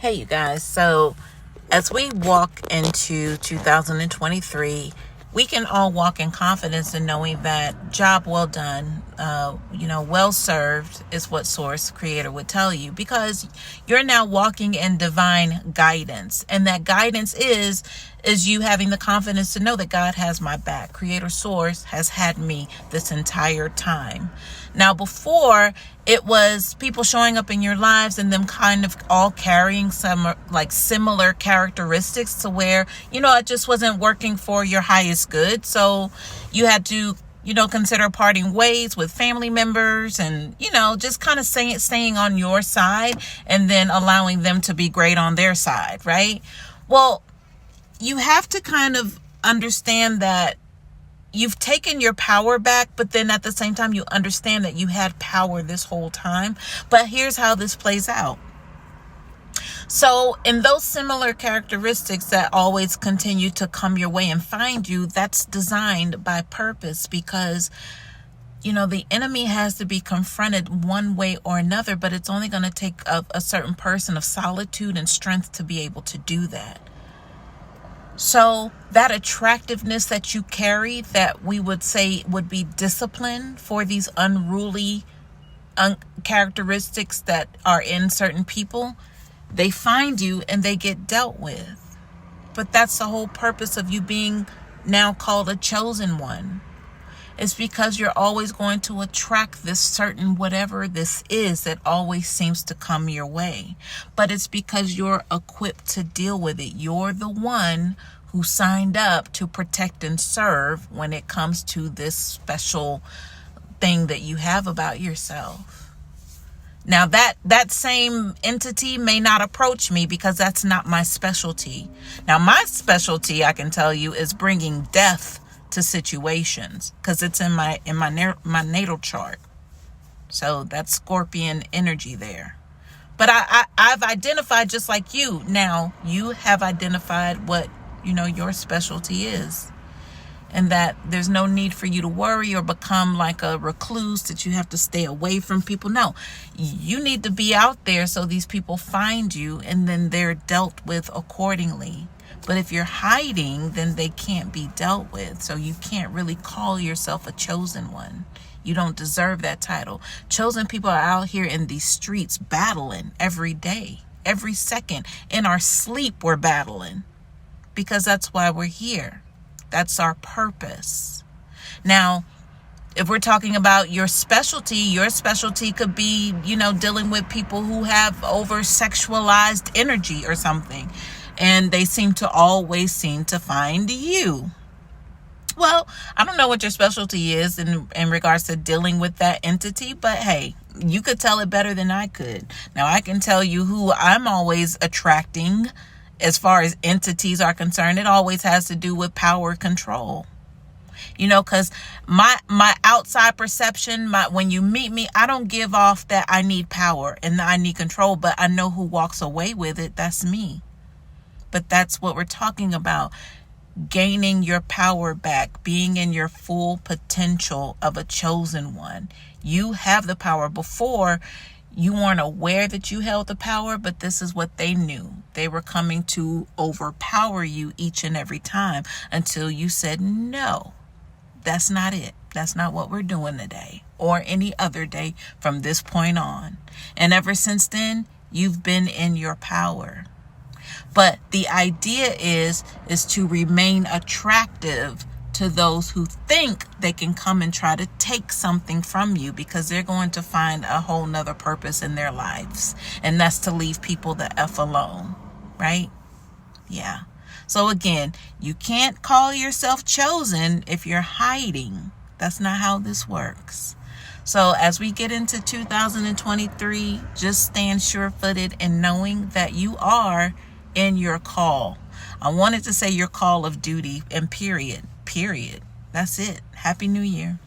Hey, you guys. So, as we walk into 2023, we can all walk in confidence in knowing that job well done, well served is what Source Creator would tell you, because you're now walking in divine guidance. And that guidance is you having the confidence to know that God has my back. Creator Source has had me this entire time. Now, before, it was people showing up in your lives and them kind of all carrying some like similar characteristics to where, it just wasn't working for your highest good. So you had to, consider parting ways with family members and, just kind of staying on your side and then allowing them to be great on their side, right? Well, you have to kind of understand that you've taken your power back, but then at the same time, you understand that you had power this whole time. But here's how this plays out. So in those similar characteristics that always continue to come your way and find you, that's designed by purpose, because the enemy has to be confronted one way or another, but it's only going to take a certain person of solitude and strength to be able to do that. So that attractiveness that you carry, that we would say would be discipline for these unruly characteristics that are in certain people, they find you and they get dealt with. But that's the whole purpose of you being now called a chosen one. It's because you're always going to attract this certain whatever this is that always seems to come your way. But it's because you're equipped to deal with it. You're the one who signed up to protect and serve when it comes to this special thing that you have about yourself. Now that same entity may not approach me because that's not my specialty. Now my specialty, I can tell you, is bringing death to situations, because it's in my natal chart. So that's Scorpion energy there. But I've identified, just like you. Now you have identified what your specialty is, and that there's no need for you to worry or become like a recluse that you have to stay away from people. No, you need to be out there so these people find you and then they're dealt with accordingly. But if you're hiding, then they can't be dealt with. So you can't really call yourself a chosen one. You don't deserve that title. Chosen people are out here in these streets battling every day, every second. In our sleep, we're battling, because that's why we're here. That's our purpose. Now, if we're talking about your specialty could be, dealing with people who have over-sexualized energy or something. And they seem to always find you. Well, I don't know what your specialty is in regards to dealing with that entity, but hey, you could tell it better than I could. Now, I can tell you who I'm always attracting as far as entities are concerned. It always has to do with power control. Because my outside perception, when you meet me, I don't give off that I need power and I need control, but I know who walks away with it. That's me. But that's what we're talking about. Gaining your power back, being in your full potential of a chosen one. You have the power. Before, you weren't aware that you held the power, but this is what they knew. They were coming to overpower you each and every time until you said, no, that's not it. That's not what we're doing today or any other day from this point on. And ever since then, you've been in your power. But the idea is to remain attractive to those who think they can come and try to take something from you, because they're going to find a whole nother purpose in their lives. And that's to leave people the F alone, right? Yeah. So again, you can't call yourself chosen if you're hiding. That's not how this works. So as we get into 2023, just stand sure-footed in knowing that you are in your call. I wanted to say your call of duty, and period. That's it. Happy New Year.